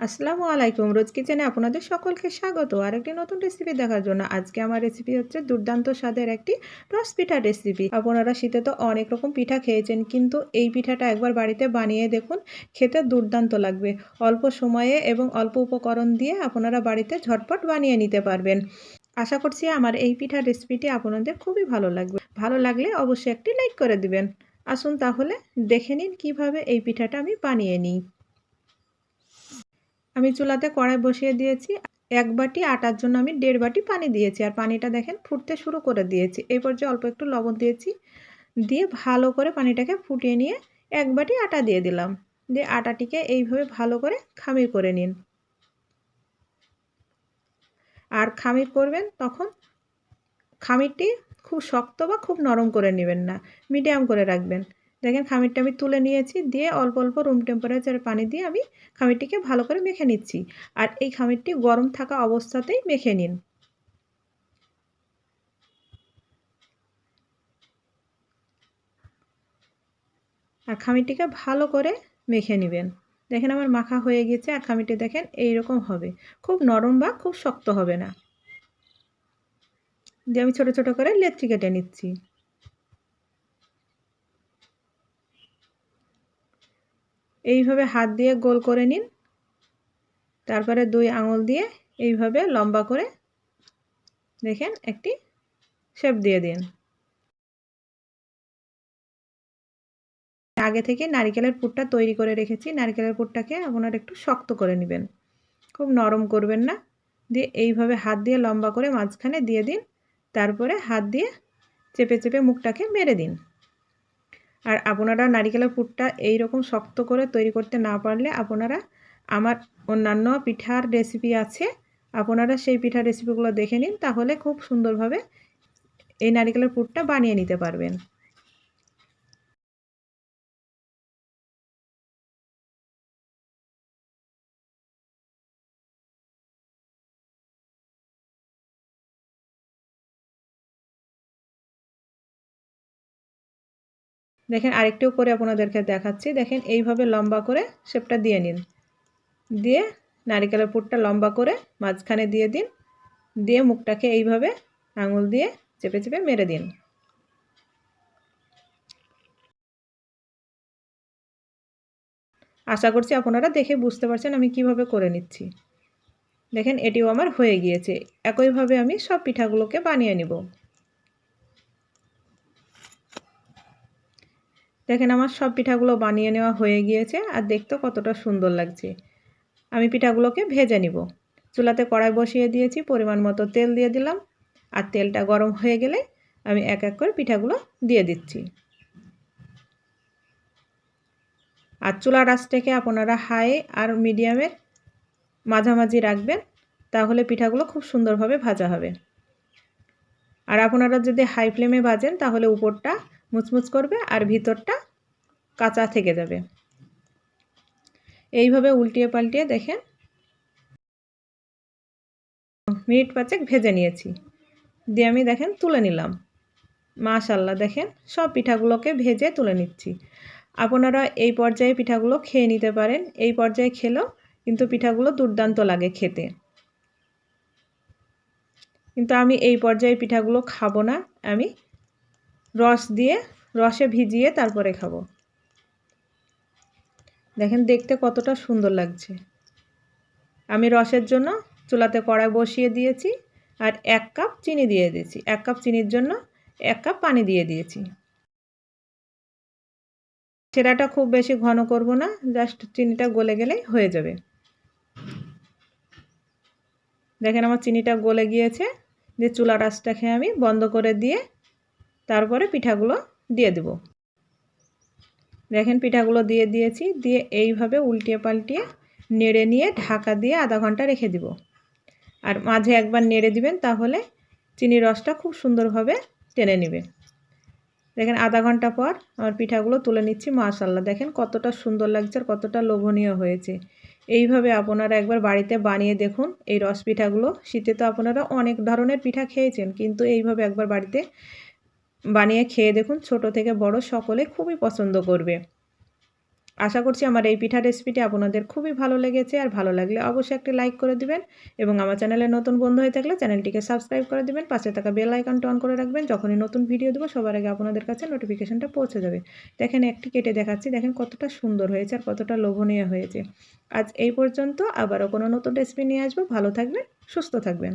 আসসালামু আলাইকুম। রোজ কিচেনে আপনাদের সকলকে স্বাগত আরেকটি নতুন রেসিপি দেখার জন্য। আজকে আমার রেসিপি হচ্ছে দুর্দান্ত স্বাদের একটি রস পিঠার রেসিপি। আপনারা শীতে তো অনেক রকম পিঠা খেয়েছেন, কিন্তু এই পিঠাটা একবার বাড়িতে বানিয়ে দেখুন, খেতে দুর্দান্ত লাগবে। অল্প সময়ে এবং অল্প উপকরণ দিয়ে আপনারা বাড়িতে ঝটপট বানিয়ে নিতে পারবেন। আশা করছি আমার এই পিঠার রেসিপিটি আপনাদের খুবই ভালো লাগবে। ভালো লাগলে অবশ্যই একটি লাইক করে দিবেন। আসুন তাহলে দেখে নিন কিভাবে এই পিঠাটা আমি বানিয়ে নিই। আমি চুলাতে কড়াই বসিয়ে দিয়েছি। ১ বাটি আটার জন্য আমি ১.৫ বাটি পানি দিয়েছি। আর পানিটা দেখেন ফুটতে শুরু করে দিয়েছি। এই পর্যায়ে অল্প একটু লবণ দিয়েছি। দিয়ে ভালো করে পানিটাকে ফুটিয়ে নিয়ে ১ বাটি আটা দিয়ে দিলাম। দিয়ে আটাটিকে এইভাবে ভালো করে খামির করে নিন। আর খামির করবেন তখন খামিরটি খুব শক্ত বা খুব নরম করে নেবেন না, মিডিয়াম করে রাখবেন। দেখেন খামিরটা আমি তুলে নিয়েছি, দিয়ে অল্প অল্প রুম টেম্পারেচার পানি দিয়ে আমি খামিরটিকে ভালো করে মেখে নিচ্ছি। আর এই খামিরটি গরম থাকা অবস্থাতেই মেখে নিন। আর খামিরটিকে ভালো করে মেখে নেবেন। দেখেন আমার মাখা হয়ে গেছে। আর খামিরটি দেখেন এইরকম হবে, খুব নরম বা খুব শক্ত হবে না। দিয়ে আমি ছোট ছোট করে লেচি কেটে নিচ্ছি। এইভাবে হাত দিয়ে গোল করে নিন। তারপরে ২ আঙুল দিয়ে এইভাবে লম্বা করে দেখেন একটি শেপ দিয়ে দিন। আগে থেকে নারিকেলের পুরটা তৈরি করে রেখেছি। নারিকেলের পুরটাকে আপনারা একটু শক্ত করে নেবেন, খুব নরম করবেন না। দিয়ে এইভাবে হাত দিয়ে লম্বা করে মাঝখানে দিয়ে দিন। তারপরে হাত দিয়ে চেপে চেপে মুখটাকে মেরে দিন। আর আপনারা নারিকেলের পুরটা এইরকম শক্ত করে তৈরি করতে না পারলে আপনারা আমার অন্যান্য পিঠার রেসিপি আছে, আপনারা সেই পিঠার রেসিপিগুলো দেখে নিন, তাহলে খুব সুন্দরভাবে এই নারিকেলের পুরটা বানিয়ে নিতে পারবেন। দেখেন আরেকটিও করে আপনাদেরকে দেখাচ্ছি। দেখেন এইভাবে লম্বা করে শেপটা দিয়ে নিন। দিয়ে নারিকেলের পুরটা লম্বা করে মাঝখানে দিয়ে দিন। দিয়ে মুখটাকে এইভাবে আঙুল দিয়ে চেপে চেপে মেরে দিন। আশা করছি আপনারা দেখে বুঝতে পারছেন আমি কিভাবে করে নিচ্ছি। দেখেন এটিও আমার হয়ে গিয়েছে। একইভাবে আমি সব পিঠাগুলোকে বানিয়ে নিব। দেখেন আমার সব পিঠাগুলো বানিয়ে নেওয়া হয়ে গিয়েছে, আর দেখতেও কতটা সুন্দর লাগছে। আমি পিঠাগুলোকে ভেজে নিব। চুলাতে কড়াই বসিয়ে দিয়েছি, পরিমাণ মতো তেল দিয়ে দিলাম। আর তেলটা গরম হয়ে গেলে আমি এক এক করে পিঠাগুলো দিয়ে দিচ্ছি। আর চুলার আঁচটাকে আপনারা হাই আর মিডিয়ামের মাঝামাঝি রাখবেন, তাহলে পিঠাগুলো খুব সুন্দরভাবে ভাজা হবে। আর আপনারা যদি হাই ফ্লেমে ভাজেন তাহলে উপরটা মুচমুচ করবে আর ভিতরটা কাঁচা থেকে যাবে। এইভাবে উল্টিয়ে পাল্টিয়ে দেখেন মিনিট ৫ ভেজে নিয়েছি। দিয়ে আমি দেখেন তুলে নিলাম। মাশাআল্লাহ, দেখেন সব পিঠাগুলোকে ভেজে তুলে নিচ্ছি। আপনারা এই পর্যায়ে পিঠাগুলো খেয়ে নিতে পারেন। এই পর্যায়ে খেলেও কিন্তু পিঠাগুলো দুর্দান্ত লাগে খেতে। কিন্তু আমি এই পর্যায়ে পিঠাগুলো খাবো না, আমি রসে ভিজিয়ে তারপরে খাবো। দেখেন দেখতে কতটা সুন্দর লাগছে। আমি রসের জন্য চুলাতে কড়াই বসিয়ে দিয়েছি। আর ১ কাপ চিনি দিয়ে দিয়েছি। ১ কাপ চিনির জন্য ১ কাপ পানি দিয়ে দিয়েছি। সেরাটা খুব বেশি ঘন করব না, জাস্ট চিনিটা গলে গেলেই হয়ে যাবে। দেখেন আমার চিনিটা গলে গিয়েছে। দিয়ে চুলার আঁচটাকে আমি বন্ধ করে দিয়ে তারপরে পিঠাগুলো দিয়ে দেব। দেখেন পিঠাগুলো দিয়ে দিয়েছি। দিয়ে এইভাবে উল্টিয়ে পাল্টিয়ে নেড়ে নিয়ে ঢাকা দিয়ে আধা ঘন্টা রেখে দিব। আর মাঝে একবার নেড়ে দিবেন, তাহলে চিনির রসটা খুব সুন্দরভাবে টেনে নেবে। দেখেন আধা ঘন্টা পর আমার পিঠাগুলো তুলে নিচ্ছি। মাশাআল্লাহ, দেখেন কতটা সুন্দর লাগছে আর কতটা লোভনীয় হয়েছে। এইভাবে আপনারা একবার বাড়িতে বানিয়ে দেখুন এই রস পিঠাগুলো। শীতে তো আপনারা অনেক ধরনের পিঠা খেয়েছেন, কিন্তু এইভাবে একবার বাড়িতে বানিয়ে খেয়ে দেখুন, ছোট থেকে বড় সকলে খুবই পছন্দ করবে। আশা করছি আমার এই পিঠা রেসিপিটি আপনাদের খুবই ভালো লেগেছে, আর ভালো লাগলে অবশ্যই একটি লাইক করে দিবেন এবং আমার চ্যানেলে নতুন বন্ধু হয়ে থাকলে চ্যানেলটিকে সাবস্ক্রাইব করে দিবেন। পাশে থাকা বেল আইকনটা অন করে রাখবেন, যখনই নতুন ভিডিও দেবো সবার আগে আপনাদের কাছে নোটিফিকেশনটা পৌঁছে যাবে। দেখেন একটি কেটে দেখাচ্ছি, দেখেন কতটা সুন্দর হয়েছে আর কতটা লোভনীয় হয়েছে। আজ এই পর্যন্ত, আবারও কোনো নতুন রেসিপি নিয়ে আসবো। ভালো থাকবেন, সুস্থ থাকবেন।